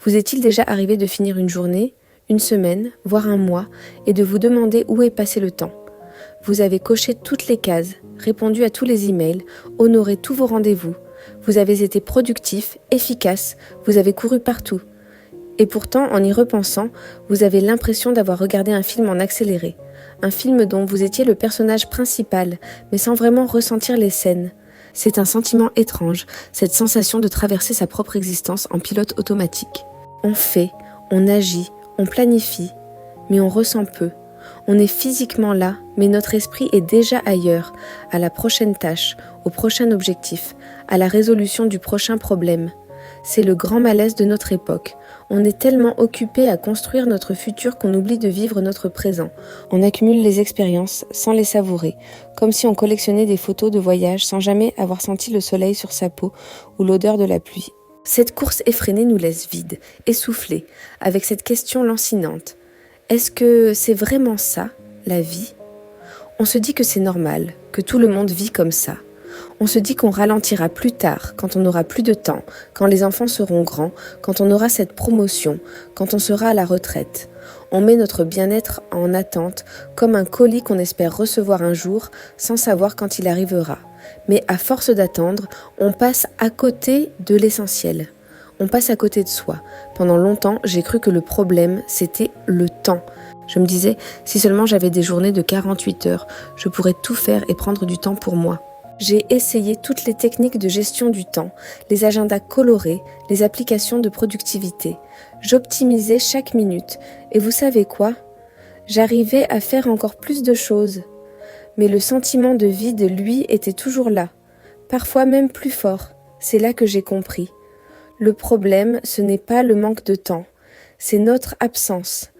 Vous est-il déjà arrivé de finir une journée, une semaine, voire un mois, et de vous demander où est passé le temps ? Vous avez coché toutes les cases, répondu à tous les emails, honoré tous vos rendez-vous. Vous avez été productif, efficace, vous avez couru partout. Et pourtant, en y repensant, vous avez l'impression d'avoir regardé un film en accéléré. Un film dont vous étiez le personnage principal, mais sans vraiment ressentir les scènes. C'est un sentiment étrange, cette sensation de traverser sa propre existence en pilote automatique. On fait, on agit, on planifie, mais on ressent peu. On est physiquement là, mais notre esprit est déjà ailleurs, à la prochaine tâche, au prochain objectif, à la résolution du prochain problème. C'est le grand malaise de notre époque. On est tellement occupé à construire notre futur qu'on oublie de vivre notre présent. On accumule les expériences sans les savourer, comme si on collectionnait des photos de voyage sans jamais avoir senti le soleil sur sa peau ou l'odeur de la pluie. Cette course effrénée nous laisse vides, essoufflés, avec cette question lancinante. Est-ce que c'est vraiment ça, la vie ? On se dit que c'est normal, que tout le monde vit comme ça. On se dit qu'on ralentira plus tard, quand on n'aura plus de temps, quand les enfants seront grands, quand on aura cette promotion, quand on sera à la retraite. On met notre bien-être en attente, comme un colis qu'on espère recevoir un jour, sans savoir quand il arrivera. Mais à force d'attendre, on passe à côté de l'essentiel. On passe à côté de soi. Pendant longtemps, j'ai cru que le problème, c'était le temps. Je me disais, si seulement j'avais des journées de 48 heures, je pourrais tout faire et prendre du temps pour moi. J'ai essayé toutes les techniques de gestion du temps, les agendas colorés, les applications de productivité. J'optimisais chaque minute. Et vous savez quoi ? J'arrivais à faire encore plus de choses. Mais le sentiment de vide, lui, était toujours là. Parfois même plus fort. C'est là que j'ai compris. Le problème, ce n'est pas le manque de temps. C'est notre absence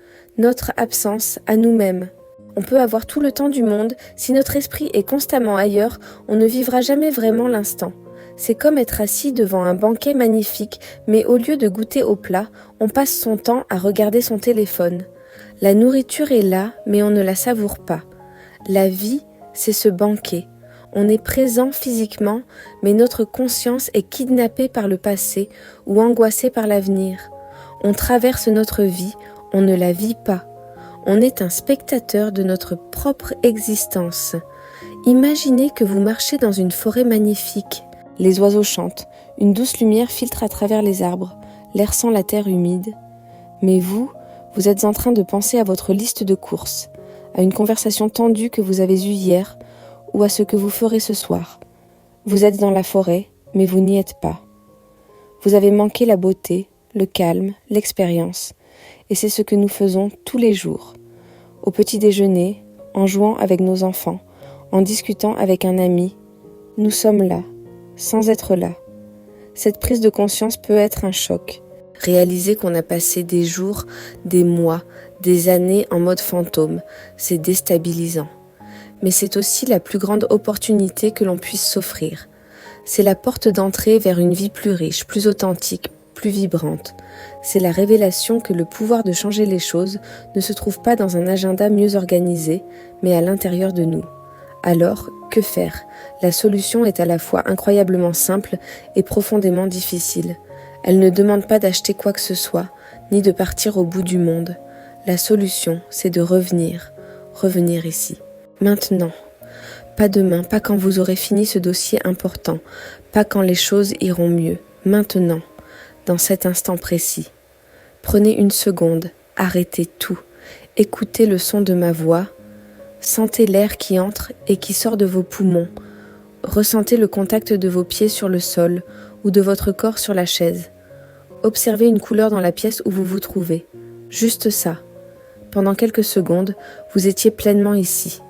à nous-mêmes. On peut avoir tout le temps du monde, si notre esprit est constamment ailleurs, on ne vivra jamais vraiment l'instant. C'est comme être assis devant un banquet magnifique, mais au lieu de goûter au plat, on passe son temps à regarder son téléphone. La nourriture est là, mais on ne la savoure pas. La vie, c'est ce banquet. On est présent physiquement, mais notre conscience est kidnappée par le passé ou angoissée par l'avenir. On traverse notre vie, on ne la vit pas. On est un spectateur de notre propre existence. Imaginez que vous marchez dans une forêt magnifique. Les oiseaux chantent, une douce lumière filtre à travers les arbres, l'air sent la terre humide. Mais vous êtes en train de penser à votre liste de courses, à une conversation tendue que vous avez eue hier ou à ce que vous ferez ce soir. Vous êtes dans la forêt, mais vous n'y êtes pas. Vous avez manqué la beauté, le calme, l'expérience. Et c'est ce que nous faisons tous les jours. Au petit déjeuner, en jouant avec nos enfants, en discutant avec un ami, nous sommes là, sans être là. Cette prise de conscience peut être un choc. Réaliser qu'on a passé des jours, des mois, des années en mode fantôme, c'est déstabilisant. Mais c'est aussi la plus grande opportunité que l'on puisse s'offrir. C'est la porte d'entrée vers une vie plus riche, plus authentique, plus vibrante. C'est la révélation que le pouvoir de changer les choses ne se trouve pas dans un agenda mieux organisé, mais à l'intérieur de nous. Alors, que faire ? La solution est à la fois incroyablement simple et profondément difficile. Elle ne demande pas d'acheter quoi que ce soit, ni de partir au bout du monde. La solution, c'est de revenir ici. Maintenant. Pas demain, pas quand vous aurez fini ce dossier important, pas quand les choses iront mieux. Maintenant. Dans cet instant précis. Prenez une seconde, arrêtez tout, écoutez le son de ma voix, sentez l'air qui entre et qui sort de vos poumons, ressentez le contact de vos pieds sur le sol ou de votre corps sur la chaise. Observez une couleur dans la pièce où vous vous trouvez, juste ça. Pendant quelques secondes, vous étiez pleinement ici.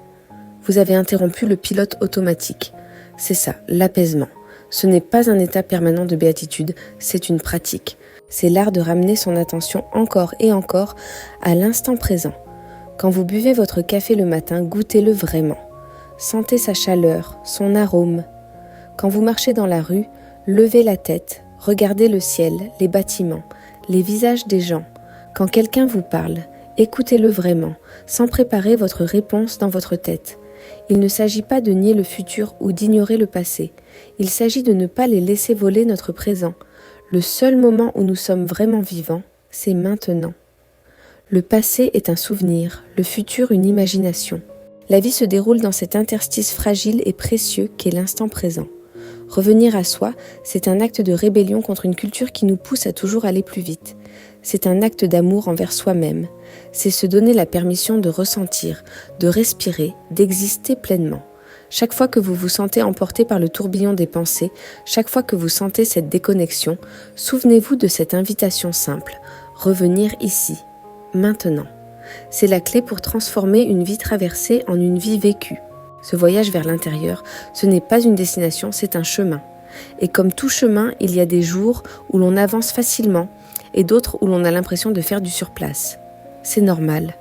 Vous avez interrompu le pilote automatique. C'est ça, l'apaisement. Ce n'est pas un état permanent de béatitude, c'est une pratique. C'est l'art de ramener son attention encore et encore à l'instant présent. Quand vous buvez votre café le matin, goûtez-le vraiment. Sentez sa chaleur, son arôme. Quand vous marchez dans la rue, levez la tête, regardez le ciel, les bâtiments, les visages des gens. Quand quelqu'un vous parle, écoutez-le vraiment, sans préparer votre réponse dans votre tête. Il ne s'agit pas de nier le futur ou d'ignorer le passé. Il s'agit de ne pas les laisser voler notre présent. Le seul moment où nous sommes vraiment vivants, c'est maintenant. Le passé est un souvenir, le futur une imagination. La vie se déroule dans cet interstice fragile et précieux qu'est l'instant présent. Revenir à soi, c'est un acte de rébellion contre une culture qui nous pousse à toujours aller plus vite. C'est un acte d'amour envers soi-même. C'est se donner la permission de ressentir, de respirer, d'exister pleinement. Chaque fois que vous vous sentez emporté par le tourbillon des pensées, chaque fois que vous sentez cette déconnexion, souvenez-vous de cette invitation simple, revenir ici, maintenant. C'est la clé pour transformer une vie traversée en une vie vécue. Ce voyage vers l'intérieur, ce n'est pas une destination, c'est un chemin. Et comme tout chemin, il y a des jours où l'on avance facilement et d'autres où l'on a l'impression de faire du surplace. C'est normal.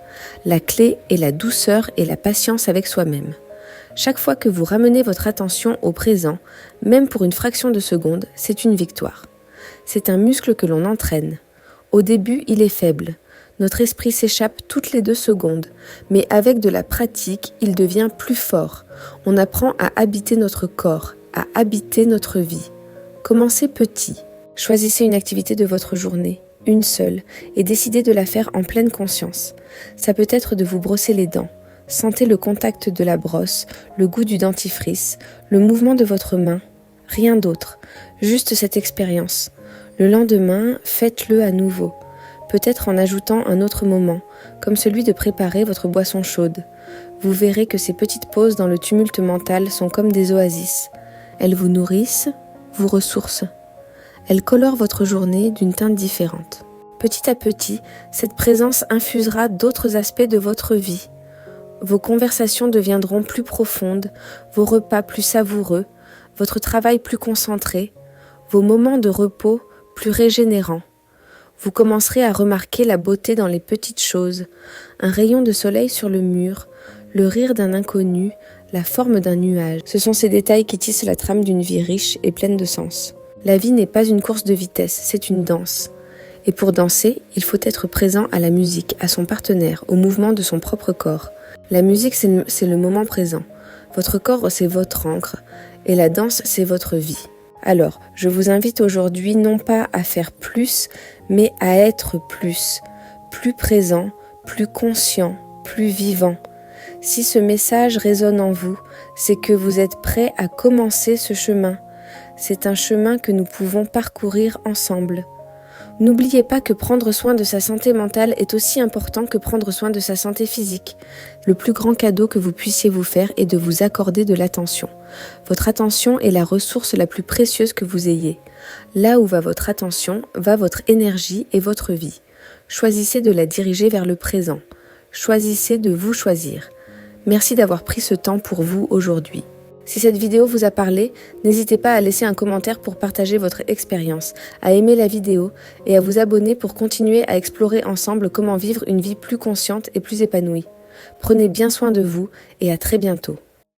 La clé est la douceur et la patience avec soi-même. Chaque fois que vous ramenez votre attention au présent, même pour une fraction de seconde, c'est une victoire. C'est un muscle que l'on entraîne. Au début, il est faible. Notre esprit s'échappe toutes les 2 secondes, mais avec de la pratique, il devient plus fort. On apprend à habiter notre corps, à habiter notre vie. Commencez petit. Choisissez une activité de votre journée, une seule, et décidez de la faire en pleine conscience. Ça peut être de vous brosser les dents. Sentez le contact de la brosse, le goût du dentifrice, le mouvement de votre main. Rien d'autre, juste cette expérience. Le lendemain, faites-le à nouveau. Peut-être en ajoutant un autre moment, comme celui de préparer votre boisson chaude. Vous verrez que ces petites pauses dans le tumulte mental sont comme des oasis. Elles vous nourrissent, vous ressourcent. Elles colorent votre journée d'une teinte différente. Petit à petit, cette présence infusera d'autres aspects de votre vie. Vos conversations deviendront plus profondes, vos repas plus savoureux, votre travail plus concentré, vos moments de repos plus régénérants. Vous commencerez à remarquer la beauté dans les petites choses, un rayon de soleil sur le mur, le rire d'un inconnu, la forme d'un nuage. Ce sont ces détails qui tissent la trame d'une vie riche et pleine de sens. La vie n'est pas une course de vitesse, c'est une danse. Et pour danser, il faut être présent à la musique, à son partenaire, au mouvement de son propre corps. La musique, c'est le moment présent. Votre corps, c'est votre encre. Et la danse, c'est votre vie. Alors, je vous invite aujourd'hui non pas à faire plus, mais à être plus présent, plus conscient, plus vivant. Si ce message résonne en vous, c'est que vous êtes prêt à commencer ce chemin. C'est un chemin que nous pouvons parcourir ensemble. N'oubliez pas que prendre soin de sa santé mentale est aussi important que prendre soin de sa santé physique. Le plus grand cadeau que vous puissiez vous faire est de vous accorder de l'attention. Votre attention est la ressource la plus précieuse que vous ayez. Là où va votre attention, va votre énergie et votre vie. Choisissez de la diriger vers le présent. Choisissez de vous choisir. Merci d'avoir pris ce temps pour vous aujourd'hui. Si cette vidéo vous a parlé, n'hésitez pas à laisser un commentaire pour partager votre expérience, à aimer la vidéo et à vous abonner pour continuer à explorer ensemble comment vivre une vie plus consciente et plus épanouie. Prenez bien soin de vous et à très bientôt.